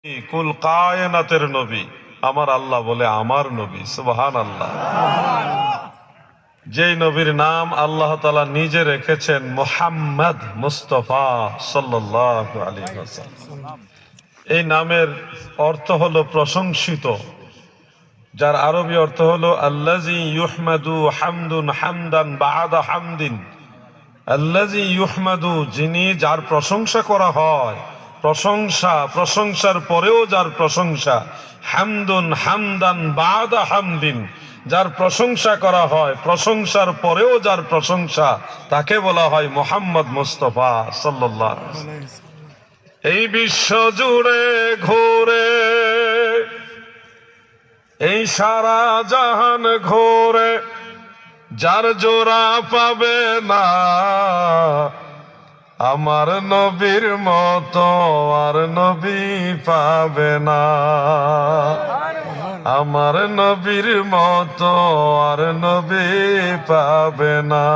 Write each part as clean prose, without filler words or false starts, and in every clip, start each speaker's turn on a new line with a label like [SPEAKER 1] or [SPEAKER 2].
[SPEAKER 1] কুল কায়নাতের নবী আমার আল্লাহ বলে আমার নবী সুবহানাল্লাহ। যেই নবীর নাম আল্লাহ তাআলা নিজে রেখেছেন মুহাম্মদ মুস্তাফা সাল্লাল্লাহু আলাইহি ওয়াসাল্লাম। এই নামের অর্থ হলো প্রশংসিত, যার আরবি অর্থ হলো আল্লাযী ইউহমাদু হামদুন হামদান বা'দা হামদিন। আল্লাযী ইউহমাদু, যিনি যার প্রশংসা করা হয়, প্রশংসা প্রশংসার পরেও যার প্রশংসা, হামদুন হামদান বা'দা হামদিন, যার প্রশংসা করা হয় প্রশংসার পরেও যার প্রশংসা, তাকে বলা হয় মুহাম্মদ মুস্তাফা সাল্লাল্লাহু আলাইহি ওয়াসাল্লাম। এই বিশ্ব জুড়ে ঘুরে, এই সারা জাহান ঘুরে, যার জোড়া পাবে না আমার নবীর মতো আর নবী পাবে না। আমার নবীর মতো আর নবী পাবে না।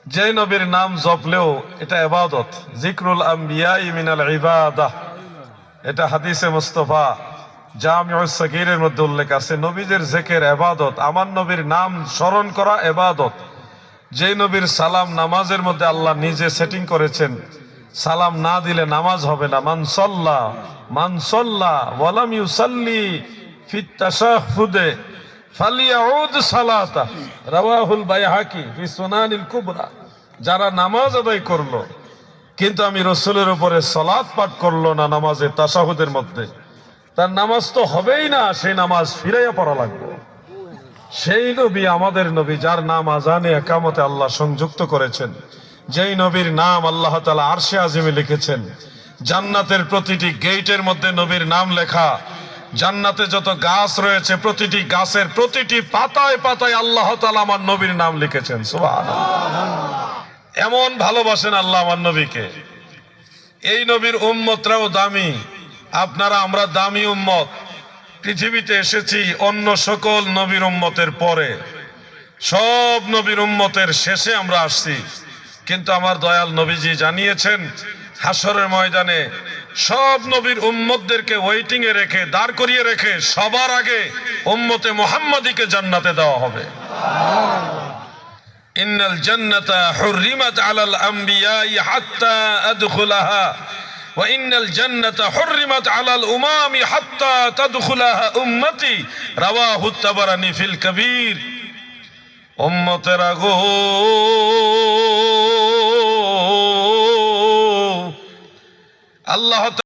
[SPEAKER 1] যে নবীর নাম জপলেও এটা ইবাদত, জিক্রুল আম্বিয়া মিনাল ইবাদাহ, এটা হাদিসে মুস্তাফা জামিউস সাগীরের মধ্যে উল্লেখ আছে। নবীদের জিকির ইবাদত, আমার নবীর নাম স্মরণ করা ইবাদত। যে নবীর সালাম নামাজের মধ্যে আল্লাহ নিজে সেটিং করেছেন, সালাম না দিলে নামাজ হবে না। মান সাল্লা ওয়ালাম ইউসাল্লি ফিত তাশাহুদে ফালিয়াউদ সালাতা, রাওয়াহুল বাইহাকি ফি সুনানিল কুবরা। যারা নামাজ আদায় করলো কিন্তু আমি রাসূলের উপরে সালাত পাঠ করলো না নামাজে তাশাহুদের মধ্যে, তার নামাজ তো হবেই না, সেই নামাজ ফিরাইয়া পড়া লাগবে। সেই নবী আমাদের নবী, যার নাম আজানে একামতে আল্লাহ সংযুক্ত করেছেন, যেই নবীর নাম আল্লাহ তাআলা আরশে আজিমে লিখেছেন। জান্নাতের প্রতিটি গেটের মধ্যে নবীর নাম লেখা। জান্নাতে যত গাছ রয়েছে প্রতিটি গাছের প্রতিটি পাতায় পাতায় আল্লাহ তাআলা আমার নবীর নাম লিখেছেন। সুবহানাল্লাহ। এমন ভালোবাসেন আল্লাহ আমার নবীকে। এই নবীর উম্মতরাও দামি, আপনারা আমরা দামি উম্মত। পৃথিবীতে এসেছি অন্য সকল নবীর উম্মতের পরে, সব নবীর উম্মতের শেষে আমরা আসছি। কিন্তু আমার দয়াল নবীজি জানিয়েছেন হাসরের ময়দানে সব নবীর উম্মতদেরকে ওয়েটিং এ রেখে, দাঁড় করিয়ে রেখে সবার আগে উম্মতে মুহাম্মাদীকে জান্নাতে দেওয়া হবে। ইন্নাল জান্নাতা হুররিমাত আলাল আমবিয়াই হাত্তা আদখুলাহা ওয়া ইন্নাল জান্নাতা হুররিমাত আলাল উমামি হাত্তা তাদখুলাহা উম্মতি, রাওয়াহু তাবারানী ফিল কবীর। উম্মতেরা গো, আল্লাহ